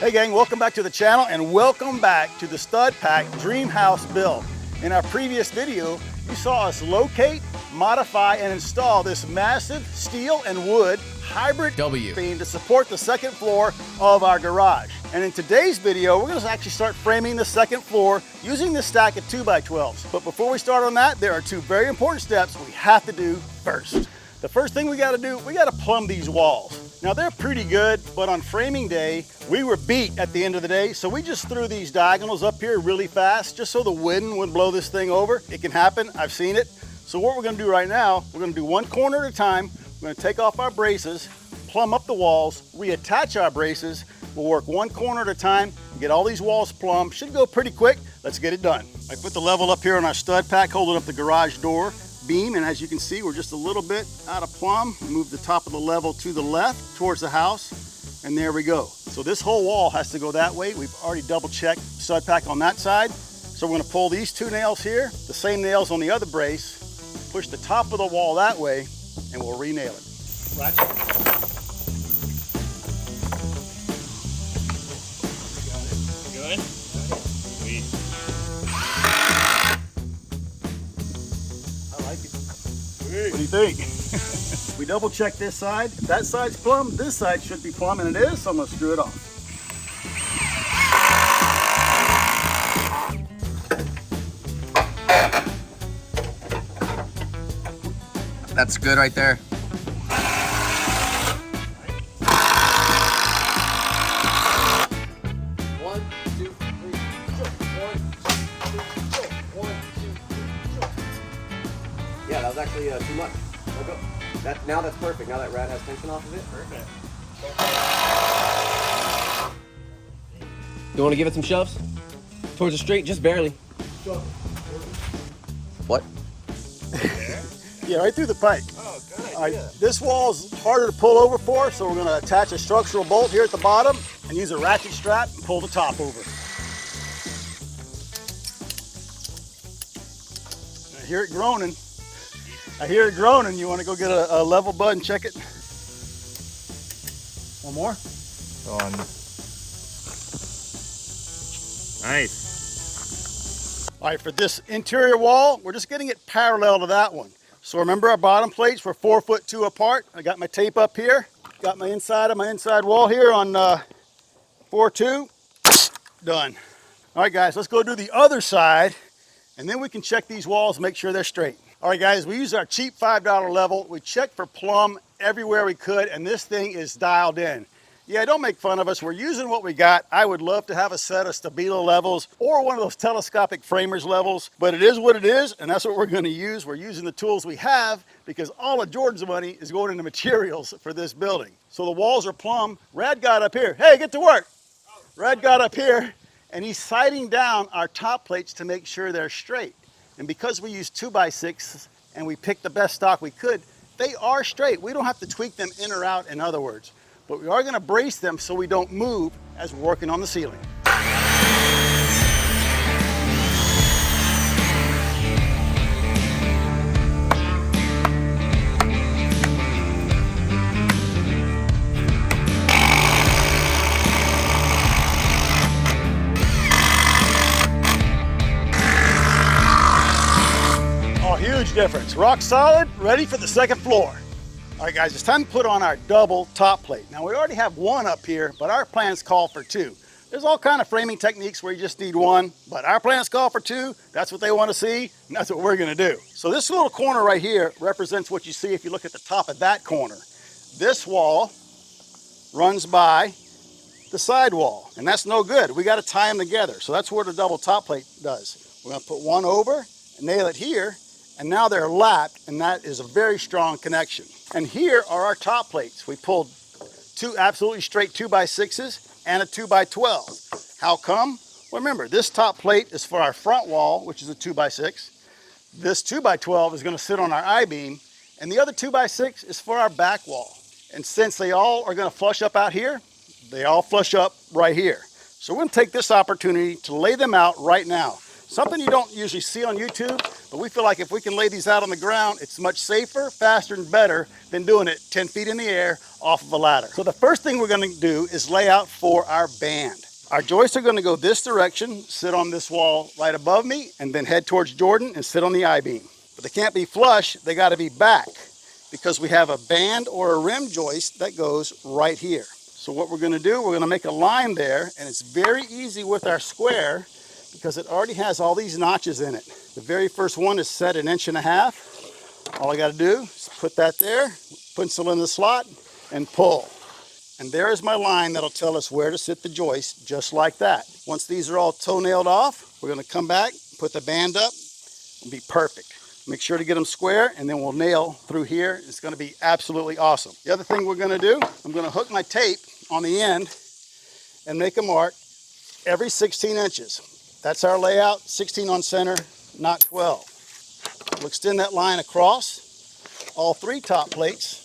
Hey gang, welcome back to the channel and welcome back to the Stud Pack Dream House build. In our previous video, you saw us locate, modify, and install this massive steel and wood hybrid beam to support the second floor of our garage. And in today's video, we're gonna actually start framing the second floor using this stack of 2x12s. But before we start on that, there are two very important steps we have to do first. The first thing we gotta do, we gotta plumb these walls. Now they're pretty good, but on framing day, we were beat at the end of the day, so we just threw these diagonals up here really fast, just so the wind wouldn't blow this thing over. It can happen, I've seen it. So what we're gonna do right now, we're gonna do one corner at a time. We're gonna take off our braces, plumb up the walls, reattach our braces. We'll work one corner at a time, get all these walls plumbed. Should go pretty quick. Let's get it done. I put the level up here on our stud pack, holding up the garage door beam, and as you can see, we're just a little bit out of plumb. Move the top of the level to the left towards the house, and there we go. So this whole wall has to go that way. We've already double checked stud pack on that side. So we're gonna pull these two nails here, the same nails on the other brace, push the top of the wall that way, and we'll re-nail it. Ratchet. Good? Sweet. I like it. What do you think? We double check this side. If that side's plumb, this side should be plumb, and it is, so I'm gonna screw it off. That's good right there. Yeah, that was actually too much. Now that's perfect. Now that rad has tension off of it. Perfect. You want to give it some shoves? Towards the straight, just barely. What? Yeah, right through the pipe. Oh, good. All right, this wall's harder to pull over for, so we're gonna attach a structural bolt here at the bottom and use a ratchet strap and pull the top over. I hear it groaning. I hear it groaning. You want to go get a level bud and check it? One more? On. Nice. All right, for this interior wall, we're just getting it parallel to that one. So remember our bottom plates were 4'2" apart. I got my tape up here. Got my inside of my inside wall here on 4'2". Done. All right, guys, let's go do the other side, and then we can check these walls and make sure they're straight. All right, guys, we used our cheap $5 level. We checked for plumb everywhere we could, and this thing is dialed in. Yeah, don't make fun of us. We're using what we got. I would love to have a set of Stabilo levels or one of those telescopic framers levels, but it is what it is, and that's what we're gonna use. We're using the tools we have because all of Jordan's money is going into materials for this building. So the walls are plumb. Rad got up here. Hey, get to work. Rad got up here, and he's sighting down our top plates to make sure they're straight. And because we use 2x6 and we picked the best stock we could, they are straight. We don't have to tweak them in or out, in other words. But we are gonna brace them so we don't move as we're working on the ceiling. Huge difference. Rock solid, ready for the second floor. All right, guys, it's time to put on our double top plate. Now, we already have one up here, but our plans call for two. There's all kind of framing techniques where you just need one, but our plans call for two. That's what they want to see, and that's what we're going to do. So this little corner right here represents what you see if you look at the top of that corner. This wall runs by the side wall, and that's no good. We got to tie them together. So that's what a double top plate does. We're going to put one over and nail it here. And now they're lapped, and that is a very strong connection. And here are our top plates. We pulled two absolutely straight 2x6s and a 2x12. How come? Well, remember, this top plate is for our front wall, which is a 2x6. This 2x12 is gonna sit on our I-beam, and the other 2x6 is for our back wall. And since they all are gonna flush up out here, they all flush up right here. So we're gonna take this opportunity to lay them out right now. Something you don't usually see on YouTube, But we feel like if we can lay these out on the ground, it's much safer, faster, and better than doing it 10 feet in the air off of a ladder. So the first thing we're gonna do is lay out for our band. Our joists are gonna go this direction, sit on this wall right above me, and then head towards Jordan and sit on the I-beam. But they can't be flush, they gotta be back, because we have a band or a rim joist that goes right here. So what we're gonna do, we're gonna make a line there, and it's very easy with our square because it already has all these notches in it. The very first one is set 1.5 inches. All I gotta do is put that there, pencil in the slot, and pull. And there is my line that'll tell us where to sit the joist, just like that. Once these are all toe-nailed off, we're gonna come back, put the band up, and be perfect. Make sure to get them square, and then we'll nail through here. It's gonna be absolutely awesome. The other thing we're gonna do, I'm gonna hook my tape on the end and make a mark every 16 inches. That's our layout, 16 on center, not 12. We'll extend that line across all 3 top plates.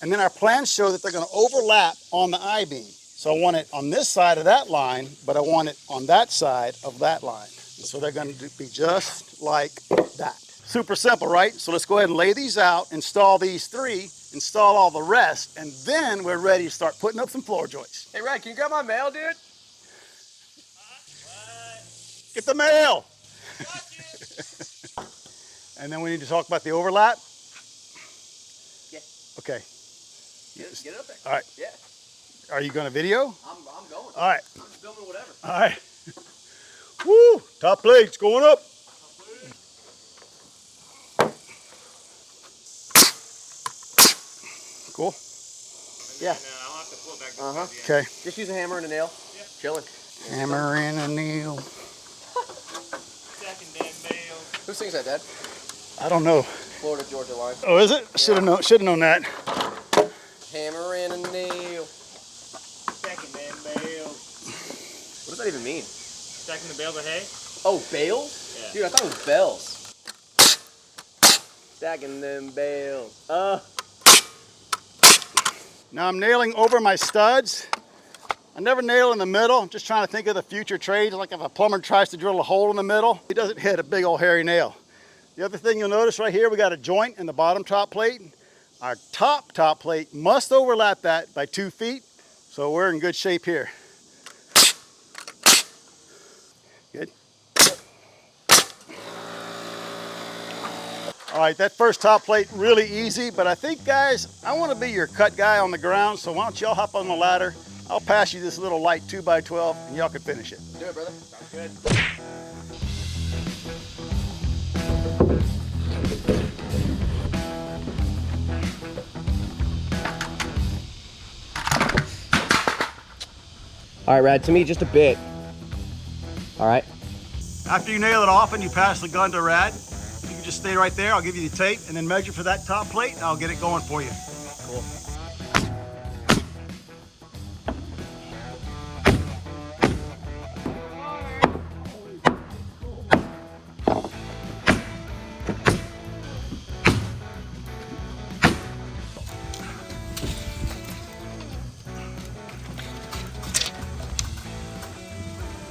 And then our plans show that they're gonna overlap on the I-beam. So I want it on this side of that line, but I want it on that side of that line. And so they're gonna be just like that. Super simple, right? So let's go ahead and lay these out, install these 3, install all the rest, and then we're ready to start putting up some floor joists. Hey, Ryan, can you grab my mail, dude? Get the mail! And then we need to talk about the overlap. Yeah. Okay. Get it up there. All right. Yeah. Are you going to video? I'm going. All right. I'm just filming whatever. All right. Woo! Top plates going up. Cool. Yeah. I'll have to pull it back. Okay. Just use a hammer and a nail. Yeah. Chilling. Hammer and a nail. Second damn nail. Who sings that, Dad? I don't know. Florida Georgia line. Oh, is it? Should have known. Should have known that. Hammer and a nail. Second damn nail. What does that even mean? Stacking the bales of hay? Oh, bales? Yeah. Dude, I thought it was bells. Stacking them bales. Now I'm nailing over my studs. I never nail in the middle. I'm just trying to think of the future trades, like if a plumber tries to drill a hole in the middle, he doesn't hit a big old hairy nail. The other thing you'll notice right here, we got a joint in the bottom top plate. Our top plate must overlap that by 2 feet, so we're in good shape here. Good. All right, that first top plate, really easy, but I think, guys, I want to be your cut guy on the ground, so why don't y'all hop on the ladder? I'll pass you this little light 2x12, and y'all can finish it. Do it, brother. Sounds good. All right, Rad, to me, just a bit. All right. After you nail it off and you pass the gun to Rad, you can just stay right there. I'll give you the tape and then measure for that top plate, and I'll get it going for you. Cool.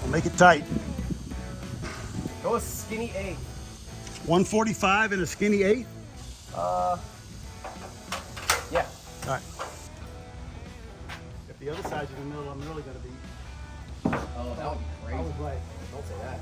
We'll make it tight. Go a skinny 8. 145 and a skinny 8? Yeah. All right. If the other side's in the middle, I'm really gonna be. Oh, that would be crazy. I was right. Don't say that.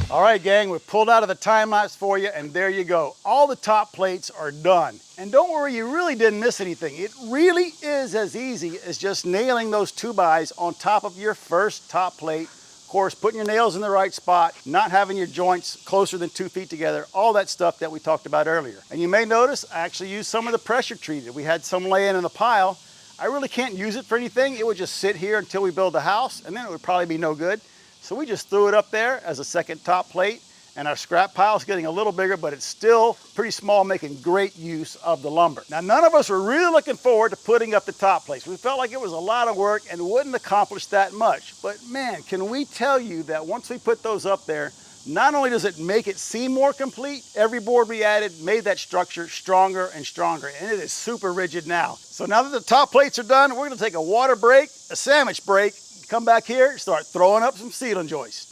All right, gang, we've pulled out of the time lapse for you, and there you go. All the top plates are done. And don't worry, you really didn't miss anything. It really is as easy as just nailing those 2x on top of your first top plate. Of course, putting your nails in the right spot, not having your joints closer than 2 feet together, all that stuff that we talked about earlier. And you may notice I actually used some of the pressure treated. We had some laying in the pile. I really can't use it for anything. It would just sit here until we build the house, and then it would probably be no good. So we just threw it up there as a second top plate, And our scrap pile is getting a little bigger, but it's still pretty small, making great use of the lumber. Now, none of us were really looking forward to putting up the top plates. We felt like it was a lot of work and wouldn't accomplish that much. But man, can we tell you that once we put those up there, not only does it make it seem more complete, every board we added made that structure stronger and stronger, and it is super rigid now. So now that the top plates are done, we're gonna take a water break, a sandwich break, come back here, start throwing up some ceiling joists.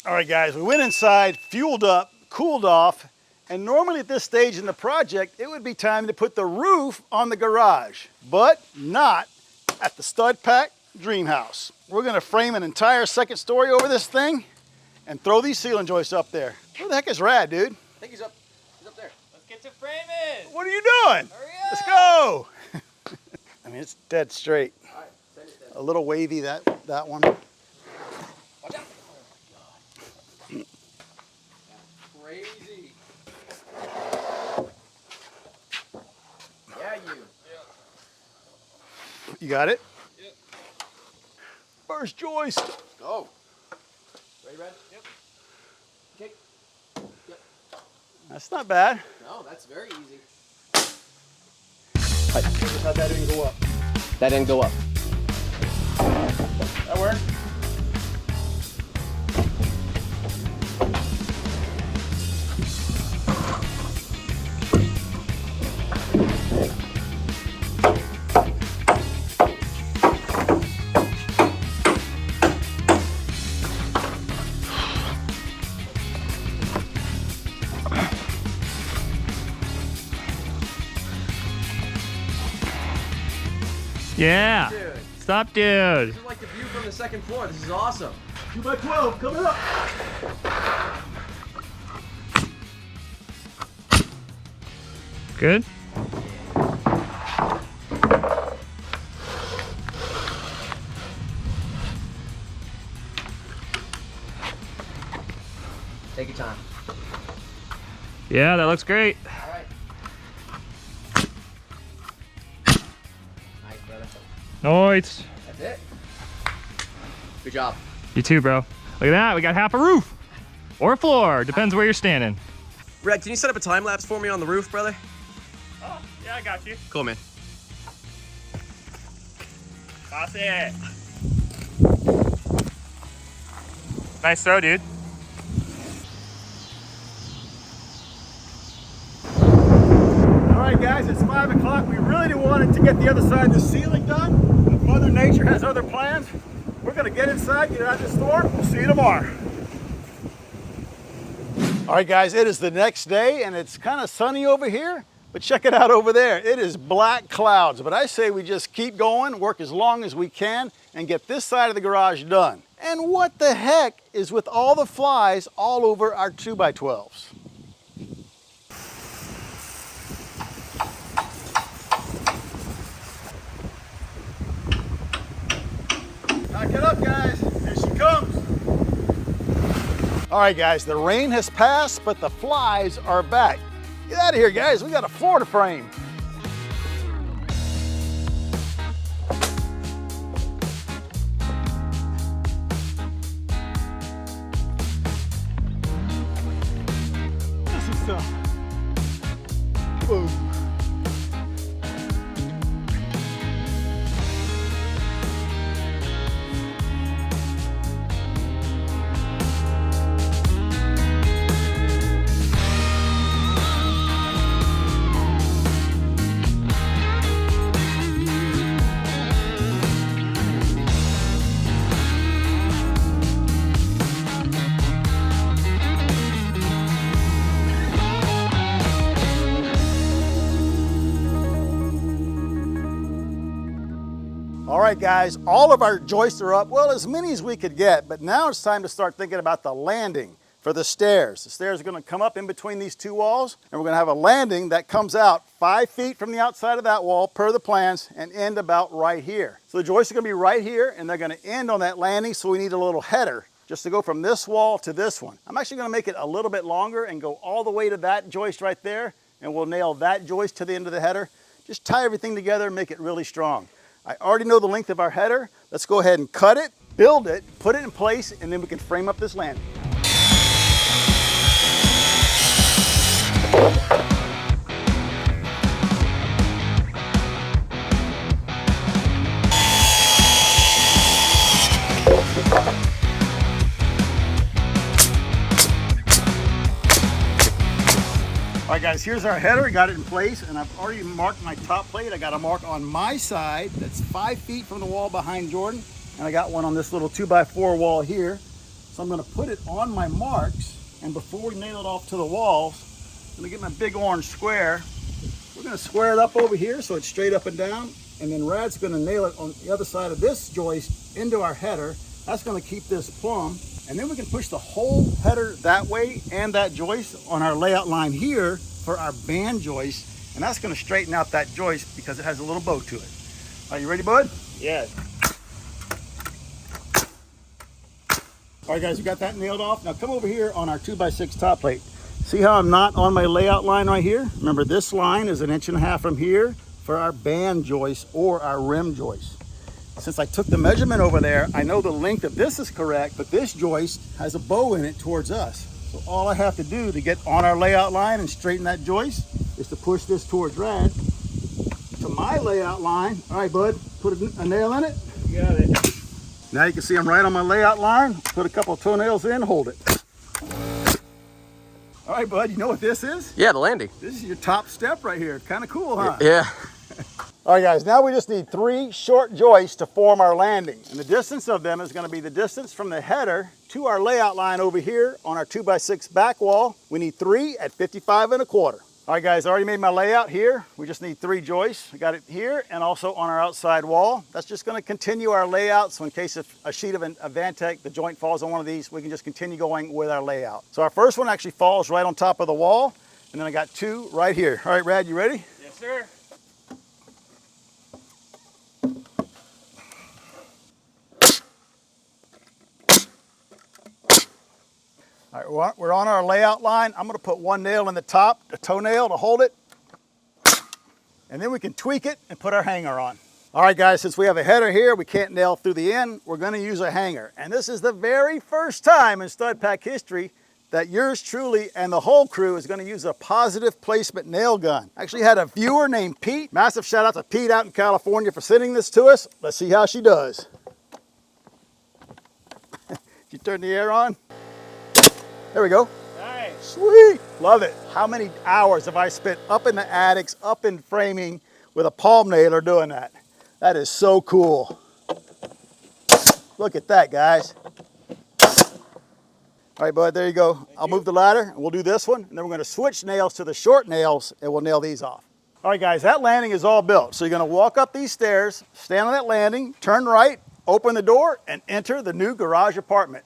All right, guys, we went inside, fueled up, cooled off, and normally at this stage in the project, it would be time to put the roof on the garage, but not at the Stud Pack Dream House. We're gonna frame an entire second story over this thing and throw these ceiling joists up there. Where the heck is Rad, dude? I think he's up there. Let's get to framing. What are you doing? Hurry up. Let's go. I mean, it's dead straight. All right, send it then. A little wavy, that one. Watch out. Crazy. Yeah, you. You got it? Yep. First joist. Go. Ready, Red? Yep. Okay. Yep. That's not bad. No, that's very easy. How'd that didn't go up? That didn't go up. That worked? Yeah. Dude, Stop, dude. this is like the view from the second floor. This is awesome. 2x12 coming up. Good. Take your time. Yeah, that looks great. All right. Nice, brother. Nice. That's it. Good job. You too, bro. Look at that. We got half a roof. Or a floor. Depends where you're standing. Red, can you set up a time lapse for me on the roof, brother? Oh, yeah, I got you. Cool, man. Toss it. Nice throw, dude. All right, guys, it's 5 o'clock. We really wanted to get the other side of the ceiling done, but Mother Nature has other plans. We're gonna get inside, get out of the store. We'll see you tomorrow. All right, guys, it is the next day, and it's kind of sunny over here, but check it out over there. It is black clouds, but I say we just keep going, work as long as we can, and get this side of the garage done. And what the heck is with all the flies all over our 2x12s? Knock it up, guys. Here she comes. All right, guys, the rain has passed, but the flies are back. Get out of here, guys. We got a floor to frame. This is tough. Boom. All right, guys, all of our joists are up, well, as many as we could get, but now it's time to start thinking about the landing for the stairs. The stairs are gonna come up in between these two walls, and we're gonna have a landing that comes out 5 feet from the outside of that wall per the plans and end about right here. So the joists are gonna be right here, and they're gonna end on that landing, so we need a little header just to go from this wall to this one. I'm actually gonna make it a little bit longer and go all the way to that joist right there, and we'll nail that joist to the end of the header. Just tie everything together and make it really strong. I already know the length of our header. Let's go ahead and cut it, build it, put it in place, and then we can frame up this landing. guys, here's our header. Got it in place, and I've already marked my top plate. I got a mark on my side that's 5 feet from the wall behind Jordan, and I got one on this little 2x4 wall here. So I'm going to put it on my marks, and before we nail it off to the walls, I'm going to get my big orange square. We're going to square it up over here so it's straight up and down, and then Rad's going to nail it on the other side of this joist into our header. That's going to keep this plumb. And then we can push the whole header that way and that joist on our layout line here for our band joist. And that's going to straighten out that joist because it has a little bow to it. Are you ready, bud? Yeah. All right, guys, we got that nailed off. Now come over here on our 2x6 top plate. See how I'm not on my layout line right here? Remember, this line is 1.5 inches from here for our band joist or our rim joist. Since I took the measurement over there, I know the length of this is correct, but this joist has a bow in it towards us. So all I have to do to get on our layout line and straighten that joist is to push this towards Rad to my layout line. All right, bud, put a nail in it. You got it. Now you can see I'm right on my layout line. Put a couple of toenails in, hold it. All right, bud, you know what this is? Yeah, the landing. This is your top step right here. Kind of cool, huh? Yeah. All right, guys, now we just need 3 short joists to form our landing. And the distance of them is going to be the distance from the header to our layout line over here on our 2x6 back wall. We need 3 at 55 1/4. All right, guys, I already made my layout here. We just need 3 joists. We got it here and also on our outside wall. That's just going to continue our layout. So in case if a sheet of a Vantec, the joint falls on one of these, we can just continue going with our layout. So our first one actually falls right on top of the wall. And then I got 2 right here. All right, Rad, you ready? Yes, sir. All right, we're on our layout line. I'm going to put 1 nail in the top, a toenail to hold it. And then we can tweak it and put our hanger on. All right, guys, since we have a header here, we can't nail through the end. We're going to use a hanger. And this is the very first time in Stud Pack history that yours truly and the whole crew is going to use a positive placement nail gun. I actually had a viewer named Pete. Massive shout out to Pete out in California for sending this to us. Let's see how she does. Did you turn the air on? There we go. Nice. Sweet. Love it. How many hours have I spent up in the attics, up in framing with a palm nailer doing that? That is so cool. Look at that, guys. All right, bud, there you go. I'll move the ladder and we'll do this one. And then we're going to switch nails to the short nails and we'll nail these off. All right, guys, that landing is all built. So you're going to walk up these stairs, stand on that landing, turn right, open the door, and enter the new garage apartment.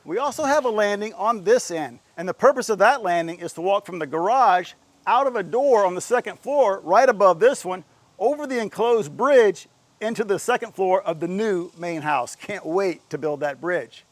We also have a landing on this end, and the purpose of that landing is to walk from the garage out of a door on the 2nd floor, right above this one, over the enclosed bridge into the 2nd floor of the new main house. Can't wait to build that bridge.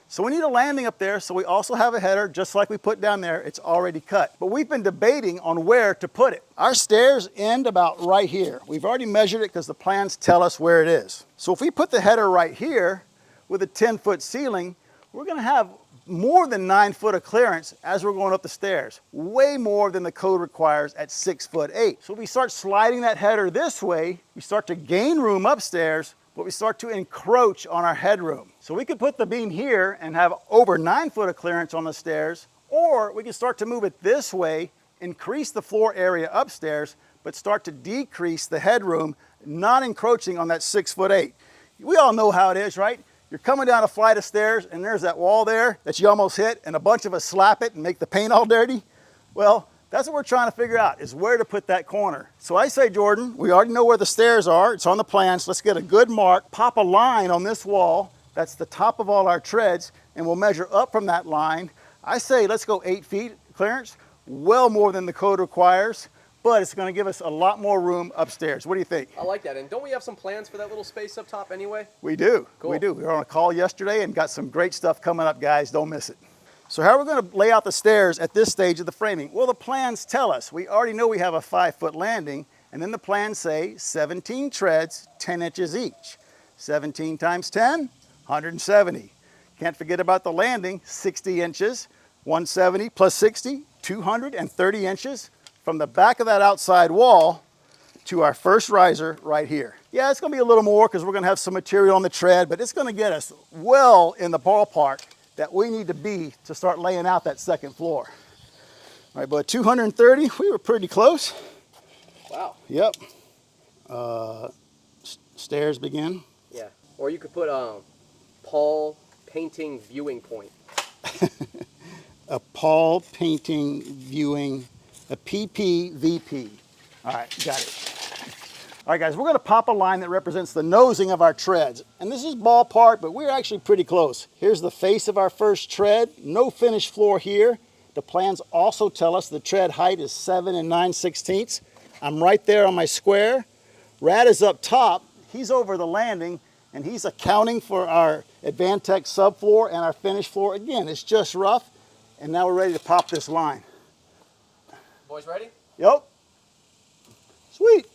So we need a landing up there, so we also have a header, just like we put down there. It's already cut. But we've been debating on where to put it. Our stairs end about right here. We've already measured it because the plans tell us where it is. So if we put the header right here with a 10-foot ceiling, we're going to have more than 9 foot of clearance as we're going up the stairs, way more than the code requires at 6'8". So if we start sliding that header this way, we start to gain room upstairs, but we start to encroach on our headroom. So we could put the beam here and have over 9 foot of clearance on the stairs, or we can start to move it this way, increase the floor area upstairs, but start to decrease the headroom, not encroaching on that 6'8". We all know how it is, right? You're coming down a flight of stairs and there's that wall there that you almost hit and a bunch of us slap it and make the paint all dirty. Well, that's what we're trying to figure out, is where to put that corner. So I say, Jordan, we already know where the stairs are. It's on the plans. Let's get a good mark, pop a line on this wall. That's the top of all our treads, and we'll measure up from that line. I say let's go 8 feet clearance, well more than the code requires, but it's going to give us a lot more room upstairs. What do you think? I like that. And don't we have some plans for that little space up top anyway? We do. Cool. We do. We were on a call yesterday and got some great stuff coming up, guys. Don't miss it. So how are we going to lay out the stairs at this stage of the framing? Well, the plans tell us. We already know we have a 5-foot landing, and then the plans say 17 treads, 10 inches each. 17 times 10, 170. Can't forget about the landing, 60 inches, 170 plus 60, 230 inches. From the back of that outside wall to our first riser right here. Yeah, it's going to be a little more because we're going to have some material on the tread, but it's going to get us well in the ballpark that we need to be to start laying out that 2nd floor. All right, but 230, we were pretty close. Wow. Yep. Stairs begin. Yeah. Or you could put Paul painting viewing point. A Paul painting viewing, a PPVP. All right, got it. All right, guys, we're going to pop a line that represents the nosing of our treads. And this is ballpark, but we're actually pretty close. Here's the face of our first tread. No finished floor here. The plans also tell us the tread height is 7 9/16. I'm right there on my square. Rad is up top. He's over the landing, and he's accounting for our Advantech subfloor and our finished floor. Again, it's just rough, and now we're ready to pop this line. Boys ready? Yep. Sweet.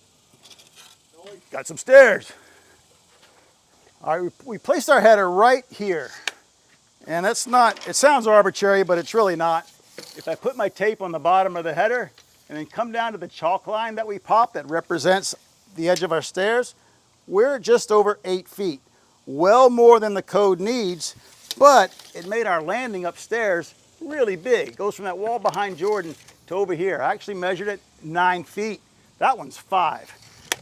Got some stairs. All right, we placed our header right here. And that's not, it sounds arbitrary, but it's really not. If I put my tape on the bottom of the header and then come down to the chalk line that we popped that represents the edge of our stairs, we're just over 8 feet. Well more than the code needs, but it made our landing upstairs really big. It goes from that wall behind Jordan to over here. I actually measured it 9 feet. That one's 5.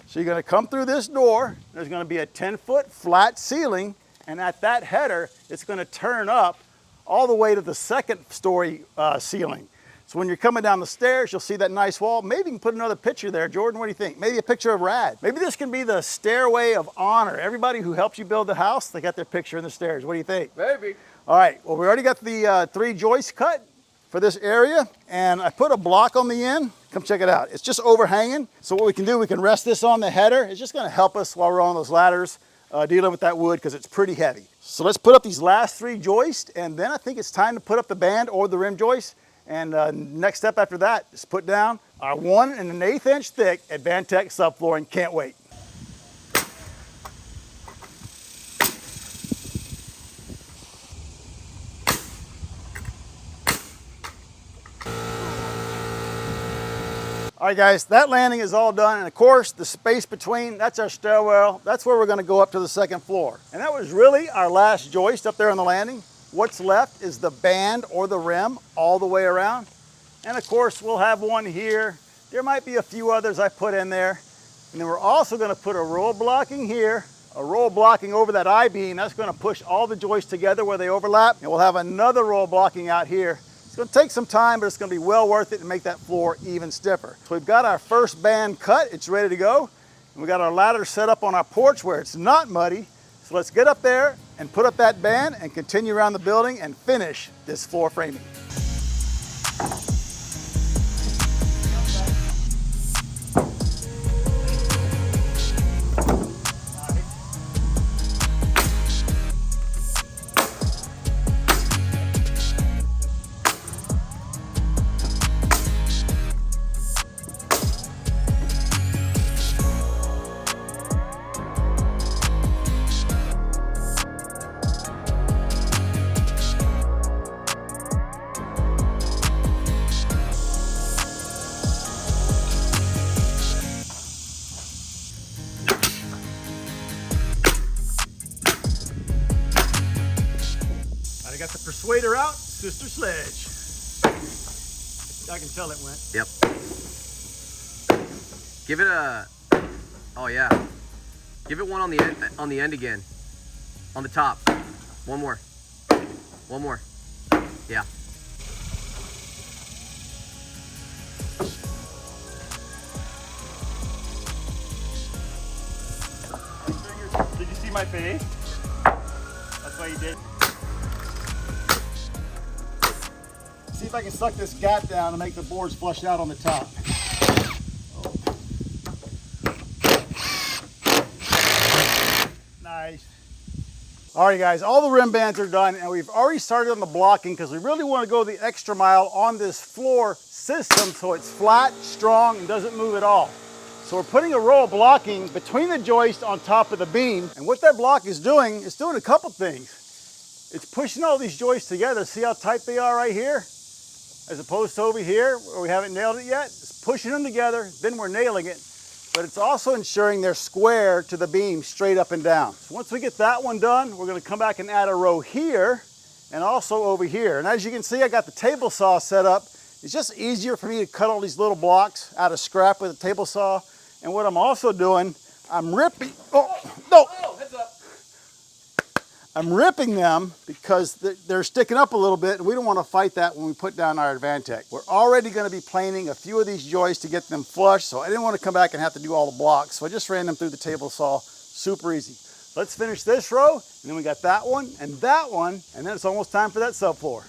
So you're going to come through this door. There's going to be a 10-foot flat ceiling, and at that header, it's going to turn up all the way to the second story ceiling. So when you're coming down the stairs, you'll see that nice wall. Maybe you can put another picture there. Jordan, what do you think? Maybe a picture of Rad. Maybe this can be the stairway of honor. Everybody who helps you build the house, they got their picture in the stairs. What do you think? Maybe. All right, well, we already got the 3 joists cut for this area, and I put a block on the end. Come check it out. It's just overhanging. So what we can do, we can rest this on the header. It's just gonna help us while we're on those ladders dealing with that wood because it's pretty heavy. So let's put up these last 3 joists, and then I think it's time to put up the band or the rim joist. And next step after that is put down our 1 1/8 inch thick Advantech subflooring. Can't wait. All right, guys, that landing is all done. And of course, the space between, that's our stairwell. That's where we're gonna go up to the second floor. And that was really our last joist up there on the landing. What's left is the band or the rim all the way around. And of course, we'll have one here. There might be a few others I put in there. And then we're also gonna put a roll blocking here, a roll blocking over that I-beam. That's gonna push all the joists together where they overlap. And we'll have another roll blocking out here. It's gonna take some time, but it's gonna be well worth it to make that floor even stiffer. So we've got our first band cut, it's ready to go. And we got our ladder set up on our porch where it's not muddy. So let's get up there and put up that band and continue around the building and finish this floor framing. I got the persuader out, Sister Sledge. I can tell it went. Yep. Give it a, oh yeah. Give it one on the end again. On the top. One more. One more. Yeah. Did you see my face? That's why you did. See if I can suck this gap down and make the boards flush out on the top. Nice. All right, guys, all the rim bands are done, and we've already started on the blocking because we really want to go the extra mile on this floor system so it's flat, strong, and doesn't move at all. So we're putting a row of blocking between the joist on top of the beam, and what that block is doing a couple things. It's pushing all these joists together. See how tight they are right here? As opposed to over here where we haven't nailed it yet. It's pushing them together, then we're nailing it. But it's also ensuring they're square to the beam, straight up and down. So once we get that one done, we're gonna come back and add a row here and also over here. And as you can see, I got the table saw set up It's just easier for me to cut all these little blocks out of scrap with a table saw. And what I'm also doing, I'm ripping, Heads up. I'm ripping them because they're sticking up a little bit, and we don't want to fight that when we put down our Advantech. We're already going to be planing a few of these joists to get them flush, so I didn't want to come back and have to do all the blocks. So I just ran them through the table saw, super easy. Let's finish this row, and then we got that one, and then it's almost time for that subfloor.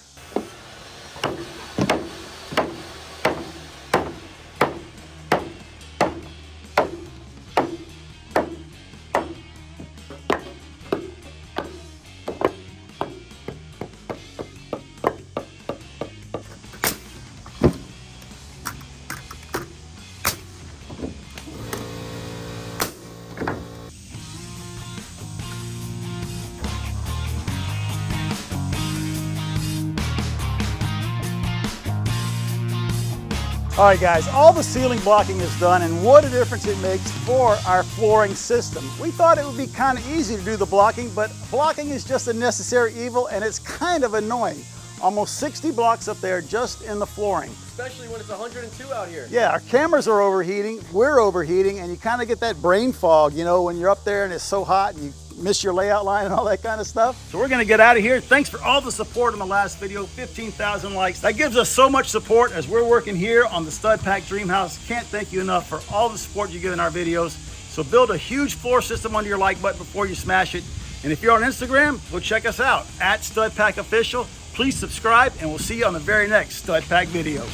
All right guys, all the ceiling blocking is done, and what a difference it makes for our flooring system. We thought it would be kind of easy to do the blocking, but blocking is just a necessary evil, and it's kind of annoying. Almost 60 blocks up there just in the flooring. Especially when it's 102 out here. Yeah, our cameras are overheating, we're overheating, and you kind of get that brain fog, you know, when you're up there and it's so hot and you miss your layout line and all that kind of stuff. So we're gonna get out of here. Thanks for all the support in the last video, 15,000 likes. That gives us so much support as we're working here on the Stud Pack Dream House. Can't thank you enough for all the support you give in our videos. So build a huge floor system under your like button before you smash it. And if you're on Instagram, go check us out at Stud Pack Official. Please subscribe, and we'll see you on the very next Stud Pack video.